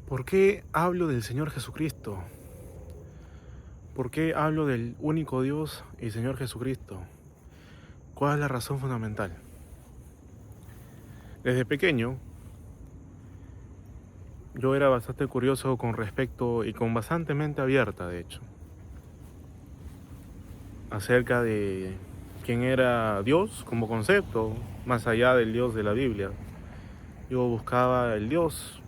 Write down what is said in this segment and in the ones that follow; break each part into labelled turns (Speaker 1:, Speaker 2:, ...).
Speaker 1: ¿Por qué hablo del Señor Jesucristo? ¿Por qué hablo del único Dios y Señor Jesucristo? ¿Cuál es la razón fundamental? Desde pequeño yo era bastante curioso con respecto y con bastante mente abierta, de hecho, acerca de quién era Dios como concepto, más allá del Dios de la Biblia. Yo buscaba el Dios,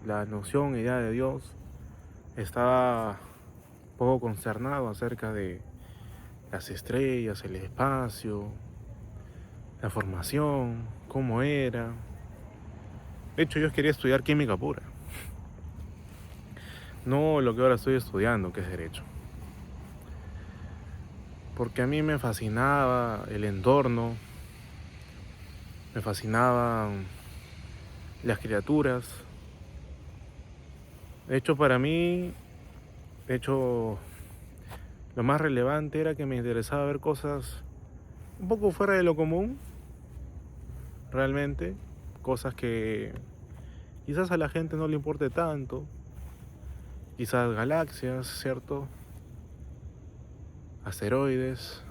Speaker 1: la noción, idea de Dios. Estaba un poco consternado acerca de las estrellas, el espacio, la formación, cómo era. De hecho, yo quería estudiar química pura, no lo que ahora estoy estudiando, que es derecho. Porque a mí me fascinaba el entorno, me fascinaban las criaturas. De hecho, para mí, de hecho, lo más relevante era que me interesaba ver cosas un poco fuera de lo común, realmente, cosas que quizás a la gente no le importe tanto, quizás galaxias, ¿cierto? Asteroides,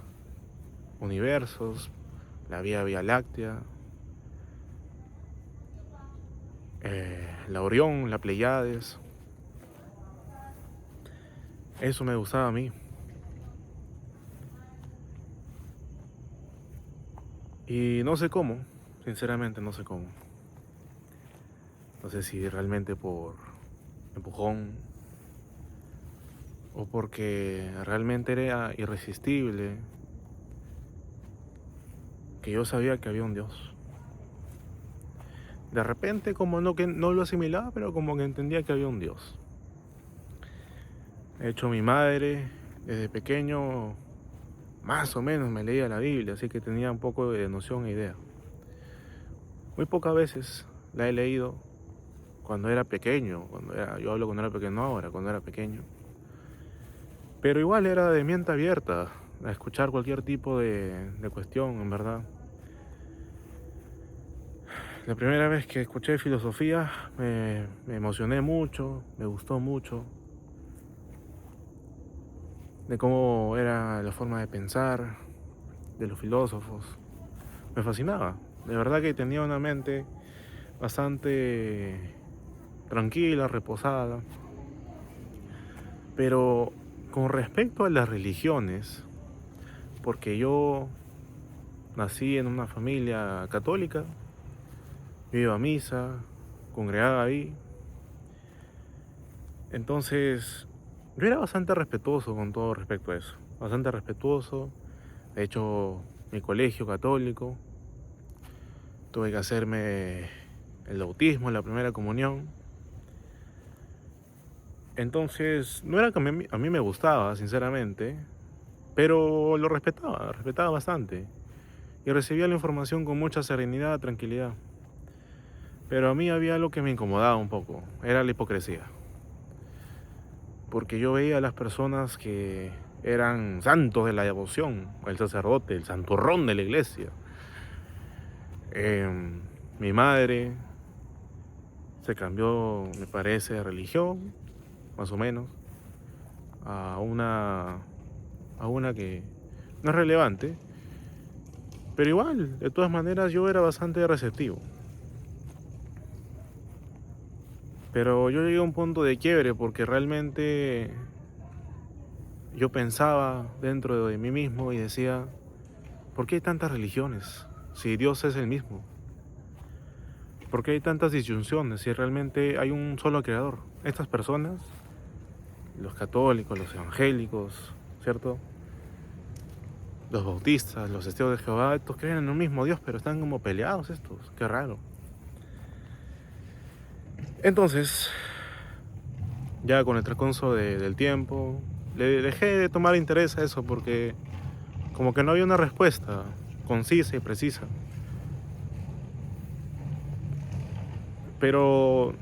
Speaker 1: universos, la Vía Láctea, la Orión, la Pleiades. Eso me gustaba a mí. Y no sé cómo, sinceramente no sé cómo. No sé si realmente por empujón o porque realmente era irresistible, que yo sabía que había un Dios. De repente como no, que no lo asimilaba, pero como que entendía que había un Dios. De hecho, mi madre desde pequeño más o menos me leía la Biblia, así que tenía un poco de noción e idea. Muy pocas veces la he leído cuando era pequeño, yo hablo cuando era pequeño, no ahora, cuando era pequeño. Pero igual era de mente abierta a escuchar cualquier tipo de cuestión, en verdad. La primera vez que escuché filosofía me emocioné mucho, me gustó mucho, de cómo era la forma de pensar de los filósofos. Me fascinaba, de verdad que tenía una mente bastante tranquila, reposada. Pero con respecto a las religiones, porque yo nací en una familia católica, yo iba a misa, congregaba ahí, entonces yo era bastante respetuoso con todo respecto a eso, bastante respetuoso. De hecho, mi colegio católico, tuve que hacerme el bautismo, la primera comunión. Entonces, no era que a mí me gustaba, sinceramente, pero lo respetaba bastante. Y recibía la información con mucha serenidad, tranquilidad. Pero a mí había algo que me incomodaba un poco, era la hipocresía. Porque yo veía a las personas que eran santos de la devoción, el sacerdote, el santurrón de la iglesia. Mi madre se cambió, me parece, de religión, más o menos, a una que no es relevante, pero igual, de todas maneras yo era bastante receptivo. Pero yo llegué a un punto de quiebre porque realmente yo pensaba dentro de mí mismo y decía, ¿por qué hay tantas religiones si Dios es el mismo? ¿Por qué hay tantas disyunciones si realmente hay un solo creador? Estas personas, los católicos, los evangélicos, ¿cierto? Los bautistas, los testigos de Jehová, estos creen en un mismo Dios, pero están como peleados estos, qué raro. Entonces, ya con el transcurso del tiempo, le dejé de tomar interés a eso porque como que no había una respuesta concisa y precisa. Pero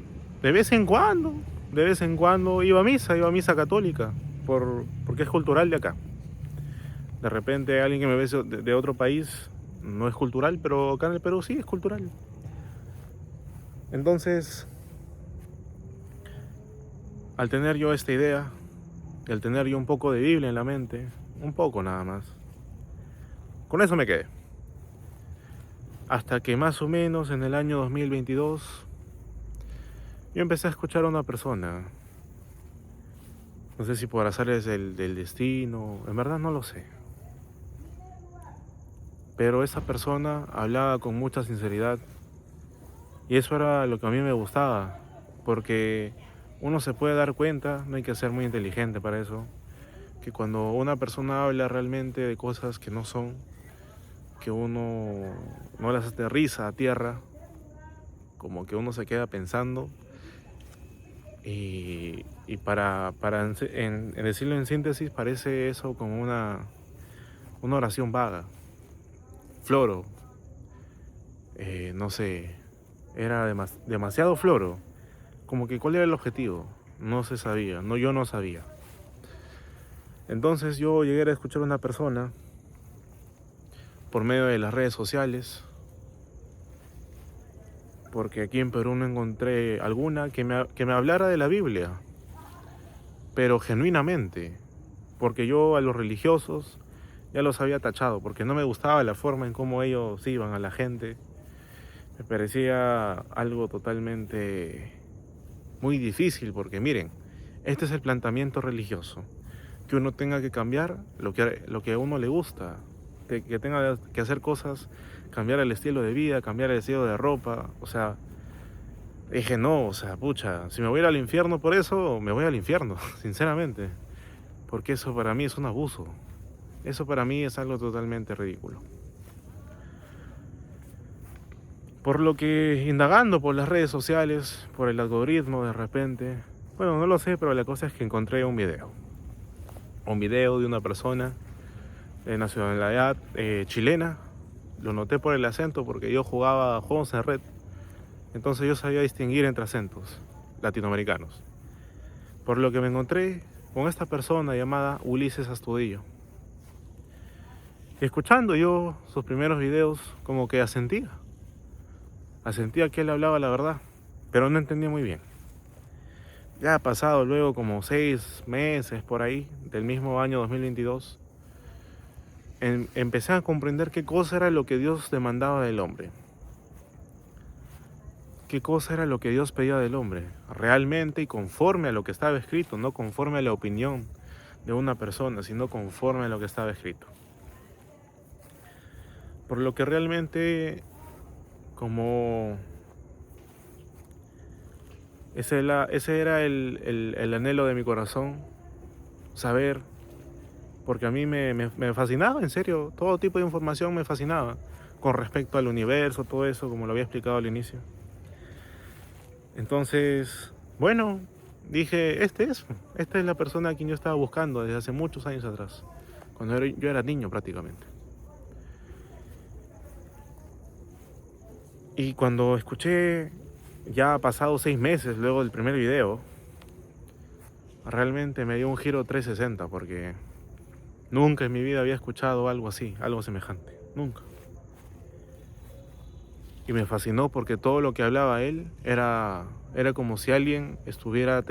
Speaker 1: de vez en cuando iba a misa católica, porque es cultural de acá. De repente alguien que me ve de otro país no es cultural, pero acá en el Perú sí es cultural. Entonces, al tener yo esta idea, al tener yo un poco de Biblia en la mente, un poco nada más, con eso me quedé. Hasta que más o menos en el año 2022 yo empecé a escuchar a una persona. No sé si por azares del destino, en verdad no lo sé. Pero esa persona hablaba con mucha sinceridad y eso era lo que a mí me gustaba, porque uno se puede dar cuenta, no hay que ser muy inteligente para eso, que cuando una persona habla realmente de cosas que no son, que uno no las aterriza a tierra, como que uno se queda pensando y en decirlo en síntesis parece eso como una oración vaga, floro, no sé, era demasiado floro, como que cuál era el objetivo, no se sabía, no, yo no sabía. Entonces yo llegué a escuchar a una persona por medio de las redes sociales, porque aquí en Perú no encontré alguna que me hablara de la Biblia, pero genuinamente, porque yo a los religiosos ya los había tachado, porque no me gustaba la forma en cómo ellos iban a la gente, me parecía algo totalmente muy difícil, porque miren, este es el planteamiento religioso, que uno tenga que cambiar lo que a uno le gusta, que tenga que hacer cosas, cambiar el estilo de vida, cambiar el estilo de ropa, o sea, dije no, o sea, pucha, si me voy a ir al infierno por eso, me voy al infierno, sinceramente, porque eso para mí es un abuso, eso para mí es algo totalmente ridículo. Por lo que indagando por las redes sociales, por el algoritmo de repente, bueno, no lo sé, pero la cosa es que encontré un video de una persona de nacionalidad chilena. Lo noté por el acento porque yo jugaba juegos en red, entonces yo sabía distinguir entre acentos latinoamericanos. Por lo que me encontré con esta persona llamada Ulises Astudillo. Y escuchando yo sus primeros videos, como que asentía que él hablaba la verdad, pero no entendía muy bien. Ya ha pasado luego como 6 meses por ahí, del mismo año 2022, empecé a comprender qué cosa era lo que Dios demandaba del hombre. Qué cosa era lo que Dios pedía del hombre, realmente y conforme a lo que estaba escrito, no conforme a la opinión de una persona, sino conforme a lo que estaba escrito. Por lo que realmente, como ese era el anhelo de mi corazón, saber, porque a mí me fascinaba, en serio, todo tipo de información me fascinaba, con respecto al universo, todo eso, como lo había explicado al inicio. Entonces, bueno, dije, esta es la persona a quien yo estaba buscando desde hace muchos años atrás, cuando yo era niño prácticamente. Y cuando escuché, ya pasado 6 meses luego del primer video, realmente me dio un giro 360 porque nunca en mi vida había escuchado algo así, algo semejante, nunca. Y me fascinó porque todo lo que hablaba él era como si alguien te estuviera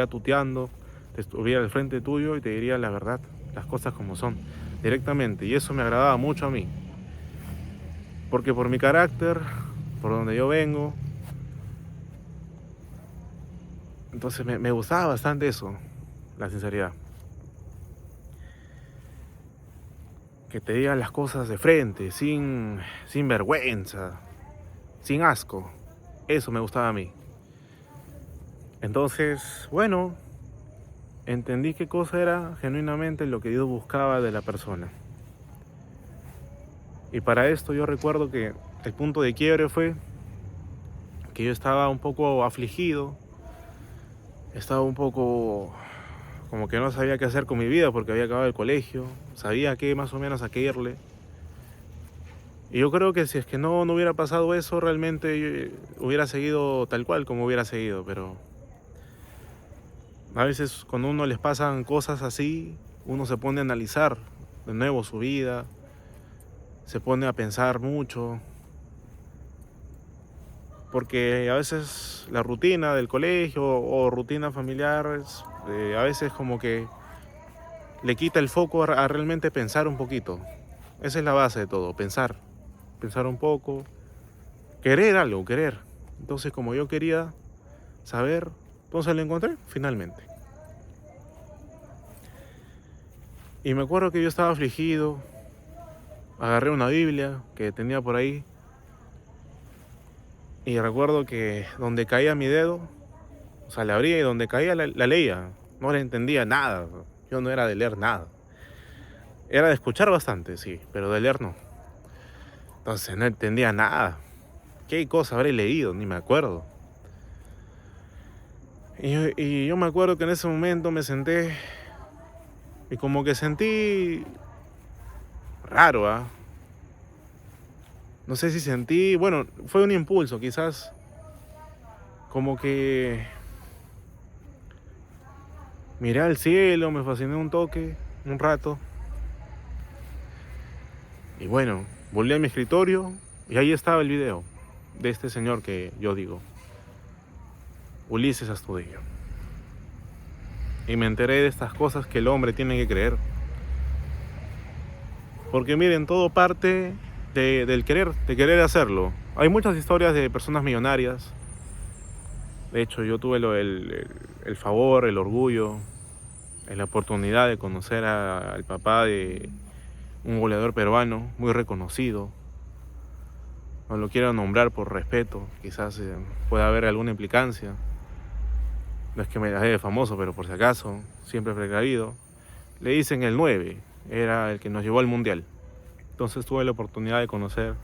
Speaker 1: tuteando, te estuviera al frente tuyo y te diría la verdad, las cosas como son, directamente. Y eso me agradaba mucho a mí. Porque por mi carácter, por donde yo vengo, entonces me gustaba bastante eso, la sinceridad. Que te digan las cosas de frente, sin vergüenza, sin asco. Eso me gustaba a mí. Entonces, bueno, entendí qué cosa era genuinamente lo que Dios buscaba de la persona. Y para esto yo recuerdo que el punto de quiebre fue que yo estaba un poco afligido, estaba un poco como que no sabía qué hacer con mi vida porque había acabado el colegio, sabía qué más o menos a qué irle. Y yo creo que si es que no hubiera pasado eso, realmente hubiera seguido tal cual como hubiera seguido, pero a veces cuando a uno les pasan cosas así, uno se pone a analizar de nuevo su vida, se pone a pensar mucho, porque a veces la rutina del colegio o rutina familiar a veces como que le quita el foco a realmente pensar un poquito. Esa es la base de todo, pensar un poco, querer algo, querer. Entonces como yo quería saber, entonces lo encontré finalmente. Y me acuerdo que yo estaba afligido, agarré una Biblia que tenía por ahí y recuerdo que donde caía mi dedo, o sea, la abría y donde caía la leía. No le entendía nada, yo no era de leer nada. Era de escuchar bastante, sí, pero de leer no. Entonces no entendía nada. ¿Qué cosa habré leído? Ni me acuerdo. Y yo me acuerdo que en ese momento me senté y como que sentí raro, ¿ah? No sé si sentí, bueno, fue un impulso, quizás como que miré al cielo, me fasciné un toque, un rato. Y bueno, volví a mi escritorio y ahí estaba el video de este señor que yo digo, Ulises Astudillo. Y me enteré de estas cosas que el hombre tiene que creer. Porque miren, todo parte del querer, de querer hacerlo. Hay muchas historias de personas millonarias. De hecho, yo tuve el favor, el orgullo, la oportunidad de conocer al papá de un goleador peruano muy reconocido. No lo quiero nombrar por respeto, quizás pueda haber alguna implicancia. No es que me dé famoso, pero por si acaso, siempre precavido. Le dicen el 9, era el que nos llevó al mundial. Entonces tuve la oportunidad de conocer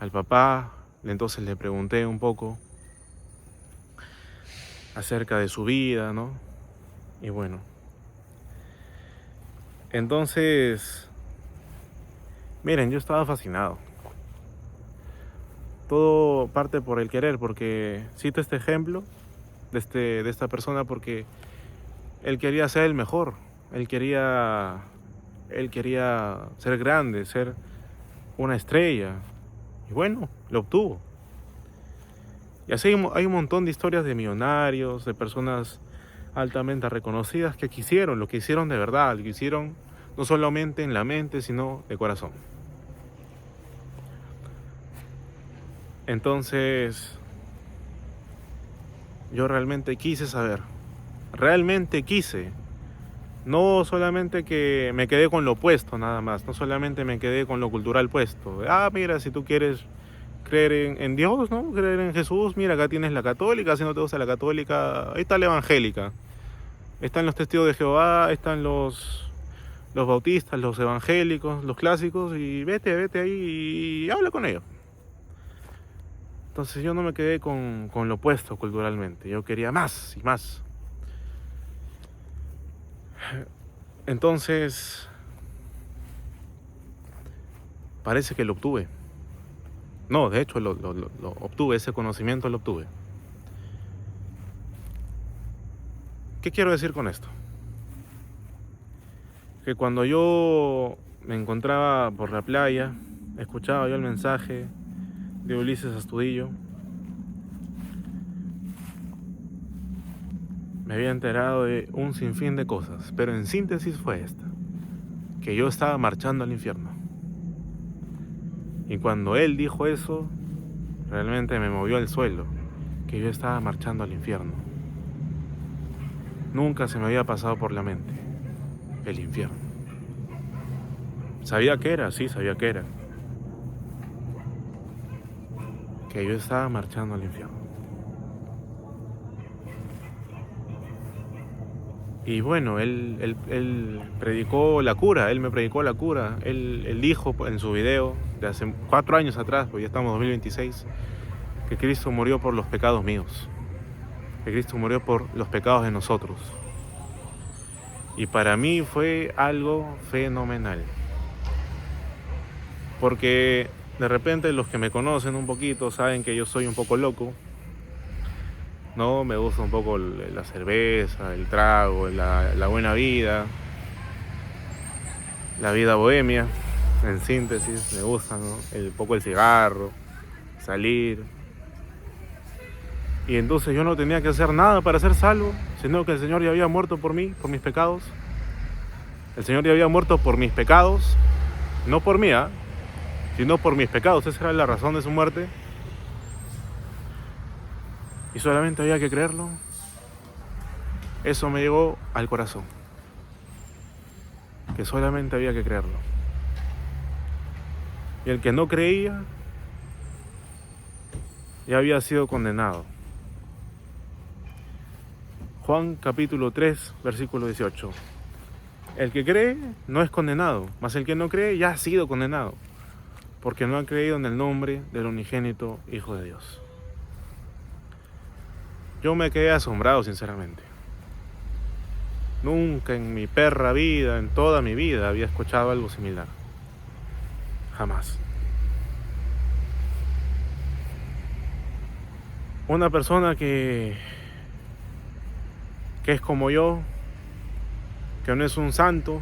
Speaker 1: al papá, entonces le pregunté un poco acerca de su vida, ¿no? Y bueno, entonces, miren, yo estaba fascinado. Todo parte por el querer, porque cito este ejemplo de esta persona porque él quería ser el mejor, él quería ser grande, ser una estrella, y bueno, lo obtuvo. Y así hay un montón de historias de millonarios, de personas altamente reconocidas que quisieron, lo que hicieron de verdad, lo que hicieron no solamente en la mente, sino de corazón. Entonces, yo realmente quise saber, realmente quise, no solamente que me quedé con lo opuesto nada más, no solamente me quedé con lo cultural puesto. Mira, si tú quieres creer en Dios, ¿no? Creer en Jesús, mira, acá tienes la católica, si no te gusta la católica, ahí está la evangélica. Están los testigos de Jehová, están los bautistas, los evangélicos, los clásicos, y vete ahí y habla con ellos. Entonces yo no me quedé con lo opuesto culturalmente, yo quería más y más. Entonces, parece que lo obtuve. No, de hecho lo obtuve, ese conocimiento lo obtuve. ¿Qué quiero decir con esto? Que cuando yo me encontraba por la playa, escuchaba yo el mensaje de Ulises Astudillo, me había enterado de un sinfín de cosas, pero en síntesis fue esta, que yo estaba marchando al infierno. Y cuando él dijo eso, realmente me movió al suelo, que yo estaba marchando al infierno. Nunca se me había pasado por la mente el infierno. Sabía que era, sí, sabía que era. Que yo estaba marchando al infierno. Y bueno, él predicó la cura, él me predicó la cura. Él dijo en su video de hace 4 años atrás, pues ya estamos en 2026, que Cristo murió por los pecados míos. Que Cristo murió por los pecados de nosotros. Y para mí fue algo fenomenal. Porque de repente los que me conocen un poquito saben que yo soy un poco loco. No, me gusta un poco la cerveza, el trago, la buena vida, la vida bohemia, en síntesis, me gusta, ¿no? Un poco el cigarro, salir. Y entonces yo no tenía que hacer nada para ser salvo, sino que el Señor ya había muerto por mí, por mis pecados. El Señor ya había muerto por mis pecados, no por mí, sino por mis pecados. Esa era la razón de su muerte. Y solamente había que creerlo. Eso me llegó al corazón. Que solamente había que creerlo. Y el que no creía ya había sido condenado. Juan capítulo 3, versículo 18. El que cree no es condenado, mas el que no cree ya ha sido condenado, porque no ha creído en el nombre del unigénito Hijo de Dios. Yo me quedé asombrado, sinceramente. Nunca en mi perra vida, en toda mi vida, había escuchado algo similar. Jamás. Una persona que es como yo, que no es un santo,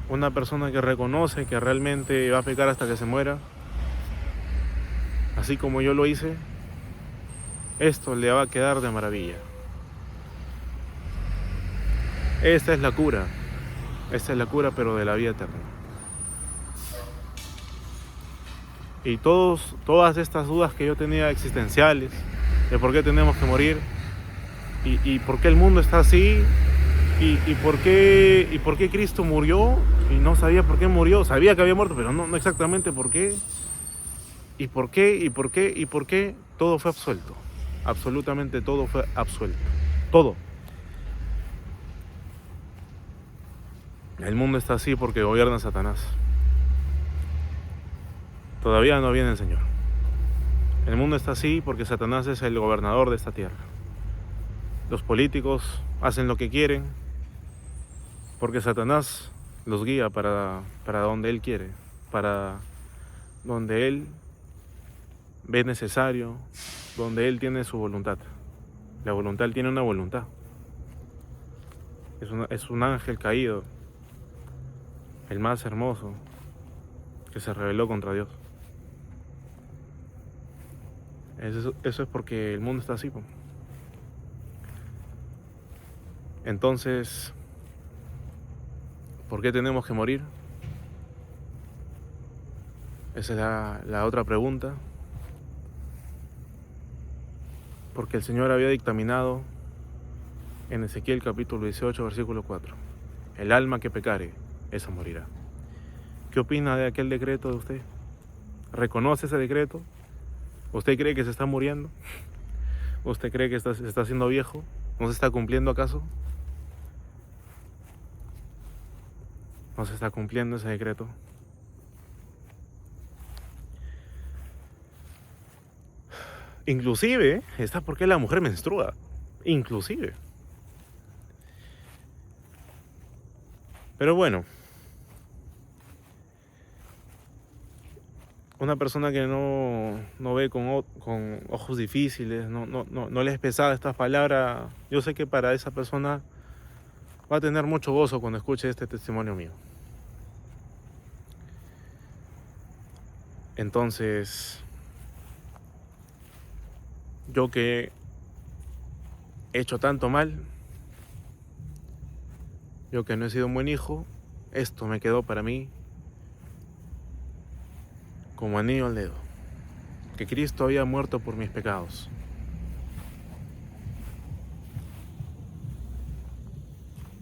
Speaker 1: una persona que reconoce que realmente va a pecar hasta que se muera, así como yo lo hice, esto le va a quedar de maravilla. Esta es la cura, pero de la vida eterna. Y todas estas dudas que yo tenía existenciales, de por qué tenemos que morir, y por qué el mundo está así, y por qué Cristo murió, y no sabía por qué murió, sabía que había muerto, pero no exactamente por qué, y por qué, todo fue absuelto, absolutamente todo fue absuelto, todo. El mundo está así porque gobierna Satanás. Todavía no viene el Señor. El mundo está así porque Satanás es el gobernador de esta tierra. Los políticos hacen lo que quieren porque Satanás los guía para donde Él quiere, para donde Él ve necesario, donde Él tiene su voluntad. La voluntad, Él tiene una voluntad. Es un ángel caído, el más hermoso, que se rebeló contra Dios. Eso es porque el mundo está así. Entonces, ¿por qué tenemos que morir? Esa es la otra pregunta. Porque el Señor había dictaminado en Ezequiel capítulo 18, versículo 4. El alma que pecare, esa morirá. ¿Qué opina de aquel decreto de usted? ¿Reconoce ese decreto? ¿Usted cree que se está muriendo? ¿Usted cree que se está haciendo viejo? ¿No se está cumpliendo acaso? ¿No se está cumpliendo ese decreto? Inclusive, está porque la mujer menstrua. Inclusive. Pero bueno, una persona que no ve con ojos difíciles, no le es pesada estas palabras, yo sé que para esa persona va a tener mucho gozo cuando escuche este testimonio mío. Entonces, yo que he hecho tanto mal, yo que no he sido un buen hijo, esto me quedó para mí como anillo al dedo, que Cristo había muerto por mis pecados.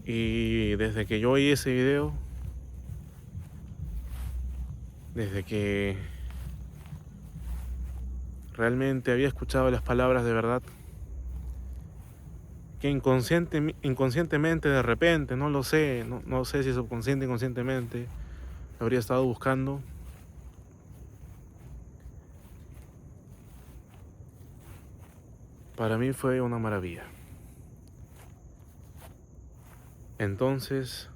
Speaker 1: Y desde que yo oí ese video, desde que realmente había escuchado las palabras de verdad, que inconscientemente de repente, no lo sé, no sé si subconsciente o inconscientemente, lo habría estado buscando. Para mí fue una maravilla. Entonces,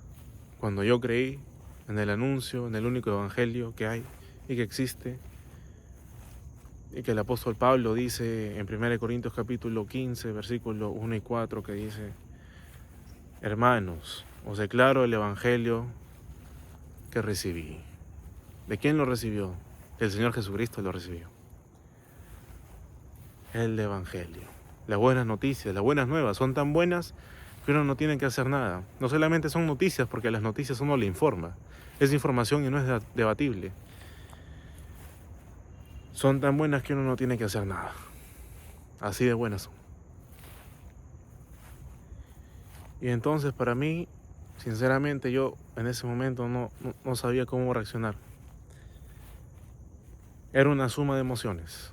Speaker 1: cuando yo creí en el anuncio, en el único evangelio que hay y que existe, y que el apóstol Pablo dice en 1 Corintios capítulo 15, versículos 1 y 4, que dice: hermanos, os declaro el evangelio que recibí. ¿De quién lo recibió? Del Señor Jesucristo lo recibió. el Evangelio. Las buenas noticias, las buenas nuevas son tan buenas que uno no tiene que hacer nada. No solamente son noticias, porque a las noticias uno le informa. Es información y no es debatible. Son tan buenas que uno no tiene que hacer nada. Así de buenas son. Y entonces para mí, sinceramente, yo en ese momento no sabía cómo reaccionar. Era una suma de emociones.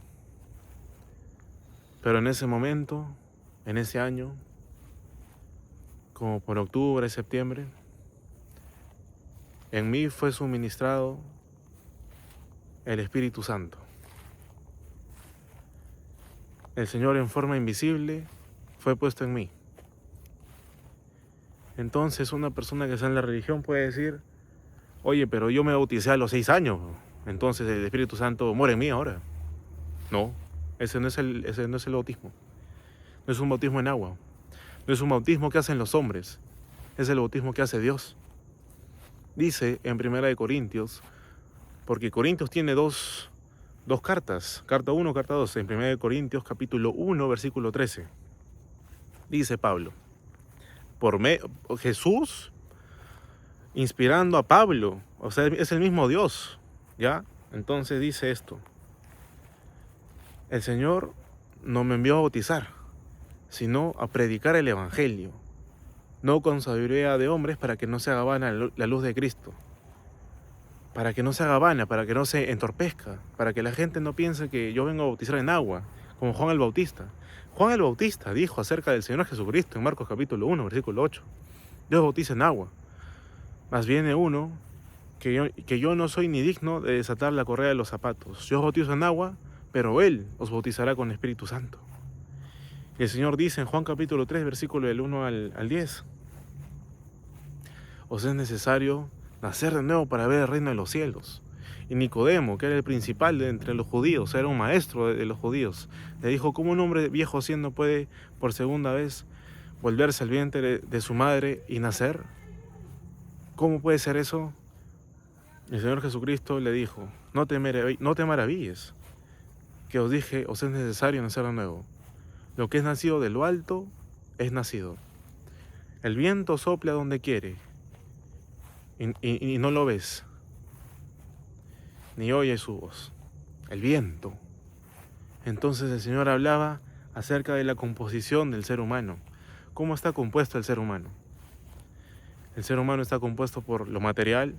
Speaker 1: Pero en ese momento, en ese año, como por octubre, septiembre, en mí fue suministrado el Espíritu Santo. El Señor en forma invisible fue puesto en mí. Entonces una persona que está en la religión puede decir, oye, pero yo me bauticé a los 6 años, entonces el Espíritu Santo muere en mí ahora. No, ese no es el bautismo. No es un bautismo en agua. No es un bautismo que hacen los hombres. Es el bautismo que hace Dios. Dice en 1 Corintios, porque Corintios tiene dos cartas, carta 1, carta 2, en 1 Corintios capítulo 1, versículo 13. Dice Pablo, Jesús inspirando a Pablo, o sea, es el mismo Dios, ¿ya? Entonces dice esto, el Señor no me envió a bautizar, sino a predicar el Evangelio, no con sabiduría de hombres, para que no se haga vana la luz de Cristo, para que no se haga vana, para que no se entorpezca, para que la gente no piense que yo vengo a bautizar en agua, como Juan el Bautista. Juan el Bautista dijo acerca del Señor Jesucristo en Marcos capítulo 1, versículo 8, Dios bautiza en agua, mas viene uno que yo no soy ni digno de desatar la correa de los zapatos. Yo os bautizo en agua, pero Él os bautizará con el Espíritu Santo. Y el Señor dice en Juan capítulo 3, versículo del 1 al 10, os es necesario nacer de nuevo para ver el reino de los cielos. Y Nicodemo, que era el principal de entre los judíos, era un maestro de los judíos, le dijo, ¿cómo un hombre viejo siendo puede por segunda vez volverse al vientre de su madre y nacer? ¿Cómo puede ser eso? El Señor Jesucristo le dijo, no te maravilles, que os dije, os es necesario nacer de nuevo. Lo que es nacido de lo alto es nacido. El viento sopla donde quiere y no lo ves, ni oyes su voz. El viento. Entonces el Señor hablaba acerca de la composición del ser humano. ¿Cómo está compuesto el ser humano? El ser humano está compuesto por lo material,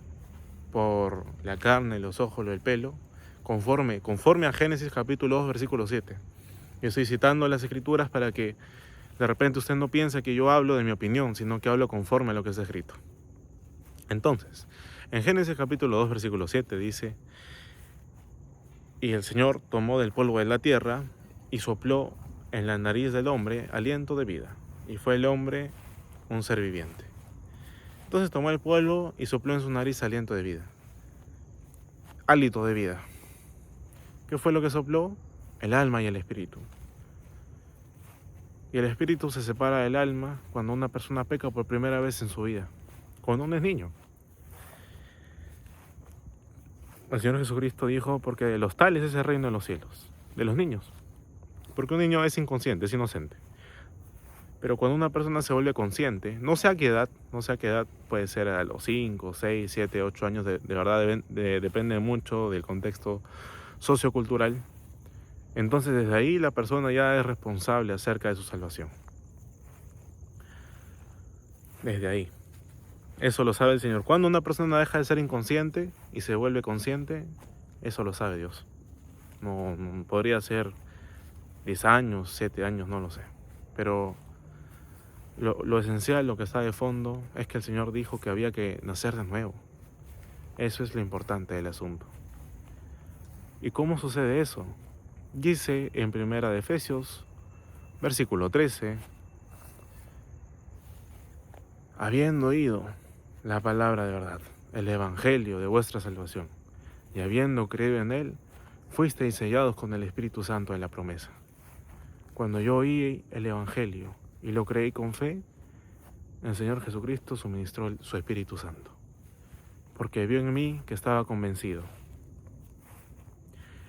Speaker 1: por la carne, los ojos, el pelo, conforme a Génesis capítulo 2, versículo 7. Yo estoy citando las escrituras para que de repente usted no piense que yo hablo de mi opinión, sino que hablo conforme a lo que está escrito. Entonces, en Génesis capítulo 2, versículo 7 dice, y el Señor tomó del polvo de la tierra y sopló en la nariz del hombre aliento de vida, y fue el hombre un ser viviente. Entonces tomó el polvo y sopló en su nariz aliento de vida. Hálito de vida. ¿Qué fue lo que sopló? El alma y el espíritu. Y el espíritu se separa del alma cuando una persona peca por primera vez en su vida, cuando uno es niño. El Señor Jesucristo dijo, porque de los tales es el reino de los cielos, de los niños. Porque un niño es inconsciente, es inocente. Pero cuando una persona se vuelve consciente, no sé a qué edad, puede ser a los 5, 6, 7, 8 años, de verdad depende mucho del contexto sociocultural. Entonces desde ahí la persona ya es responsable acerca de su salvación. Desde ahí. Eso lo sabe el Señor. Cuando una persona deja de ser inconsciente y se vuelve consciente, eso lo sabe Dios. No podría ser 10 años, 7 años, no lo sé. Pero lo esencial, lo que está de fondo, es que el Señor dijo que había que nacer de nuevo. Eso es lo importante del asunto. ¿Y cómo sucede eso? Dice en 1 de Efesios, versículo 13, habiendo oído la palabra de verdad, el evangelio de vuestra salvación, y habiendo creído en él, fuisteis sellados con el Espíritu Santo de la promesa. Cuando yo oí el evangelio y lo creí con fe, el Señor Jesucristo suministró su Espíritu Santo, porque vio en mí que estaba convencido.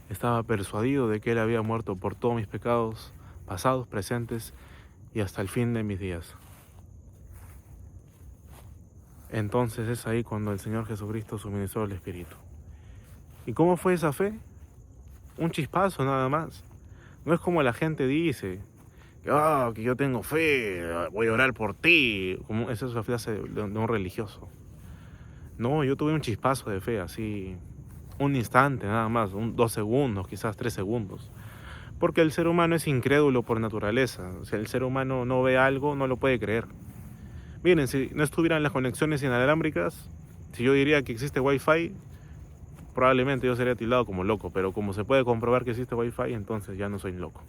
Speaker 1: Estaba persuadido de que Él había muerto por todos mis pecados, pasados, presentes y hasta el fin de mis días. Entonces es ahí cuando el Señor Jesucristo suministró el Espíritu. ¿Y cómo fue esa fe? Un chispazo nada más. No es como la gente dice, que yo tengo fe, voy a orar por ti. Como esa es la frase de un religioso. No, yo tuve un chispazo de fe, así, un instante nada más, 2 segundos, quizás 3 segundos. Porque el ser humano es incrédulo por naturaleza. O sea, el ser humano no ve algo, no lo puede creer. Miren, si no estuvieran las conexiones inalámbricas, si yo diría que existe Wi-Fi, probablemente yo sería tildado como loco, pero como se puede comprobar que existe Wi-Fi, entonces ya no soy loco.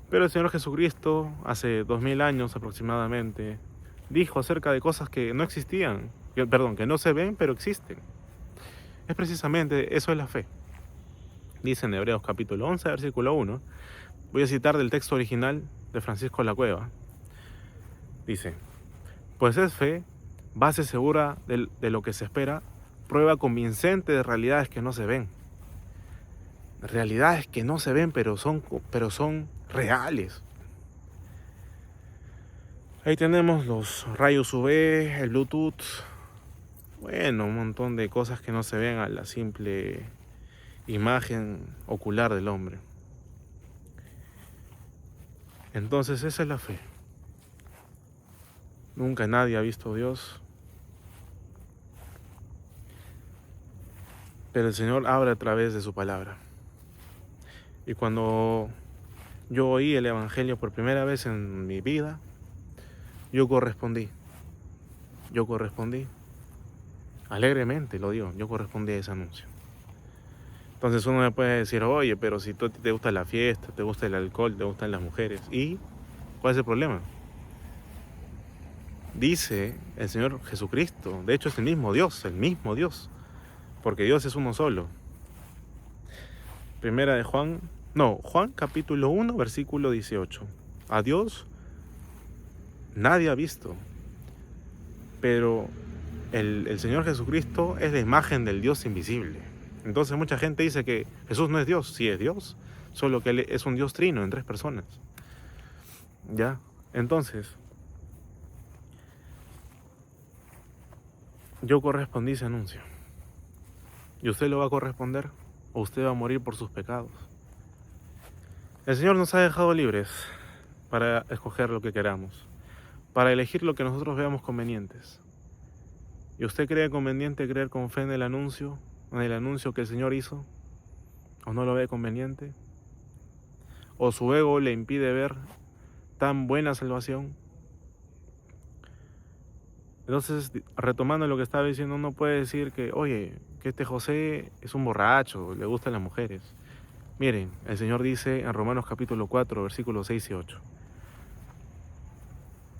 Speaker 1: Pero el Señor Jesucristo, hace 2000 años aproximadamente, dijo acerca de cosas que no existían, que no se ven, pero existen. Es precisamente eso es la fe. Dice en Hebreos capítulo 11, versículo 1, voy a citar del texto original de Francisco La Cueva. Dice, pues es fe, base segura de lo que se espera, prueba convincente de realidades que no se ven. Realidades que no se ven, pero son reales. Ahí tenemos los rayos UV, el Bluetooth, bueno, un montón de cosas que no se ven a la simple imagen ocular del hombre. Entonces esa es la fe. Nunca nadie ha visto a Dios, pero el Señor habla a través de su palabra. Y cuando yo oí el Evangelio por primera vez en mi vida, yo correspondí. Alegremente lo digo, yo correspondí a ese anuncio. Entonces uno me puede decir, oye, pero si te gusta la fiesta, te gusta el alcohol, te gustan las mujeres, ¿y cuál es el problema? Dice el Señor Jesucristo, de hecho es el mismo Dios, porque Dios es uno solo. Juan capítulo 1, versículo 18. A Dios nadie ha visto, pero el Señor Jesucristo es la imagen del Dios invisible. Entonces mucha gente dice que Jesús no es Dios. Sí es Dios, solo que Él es un Dios trino en 3 personas. ¿Ya? Entonces, yo correspondí ese anuncio. ¿Y usted lo va a corresponder? ¿O usted va a morir por sus pecados? El Señor nos ha dejado libres para escoger lo que queramos, para elegir lo que nosotros veamos convenientes. ¿Y usted cree conveniente creer con fe en el anuncio que el Señor hizo? ¿O no lo ve conveniente? ¿O su ego le impide ver tan buena salvación? Entonces, retomando lo que estaba diciendo, uno puede decir que, oye, que este José es un borracho, le gustan las mujeres. Miren, el Señor dice en Romanos capítulo 4, versículos 6 y 8.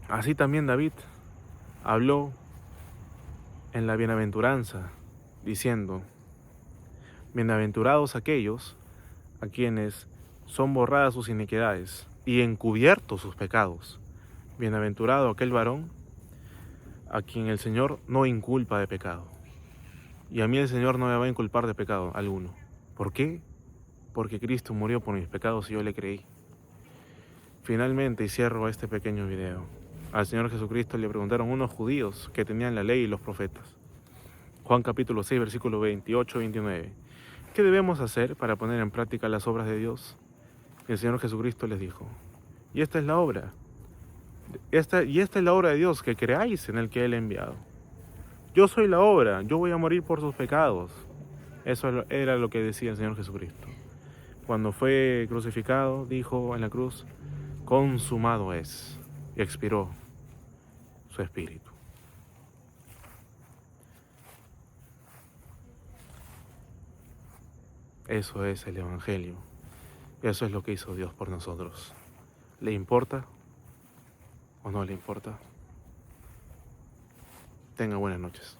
Speaker 1: Así también David habló en la bienaventuranza, diciendo, bienaventurados aquellos a quienes son borradas sus iniquidades y encubiertos sus pecados. Bienaventurado aquel varón a quien el Señor no inculpa de pecado. Y a mí el Señor no me va a inculpar de pecado alguno. ¿Por qué? Porque Cristo murió por mis pecados y yo le creí. Finalmente, y cierro este pequeño video, al Señor Jesucristo le preguntaron unos judíos que tenían la ley y los profetas. Juan capítulo 6, versículo 28 y 29. ¿Qué debemos hacer para poner en práctica las obras de Dios? Y el Señor Jesucristo les dijo, y esta es la obra. Esta es la obra de Dios, que creáis en el que Él ha enviado. Yo soy la obra, yo voy a morir por sus pecados. Eso era lo que decía el Señor Jesucristo. Cuando fue crucificado, dijo en la cruz, consumado es, y expiró su espíritu. Eso es el Evangelio. Eso es lo que hizo Dios por nosotros. ¿Le importa o no le importa? Tenga buenas noches.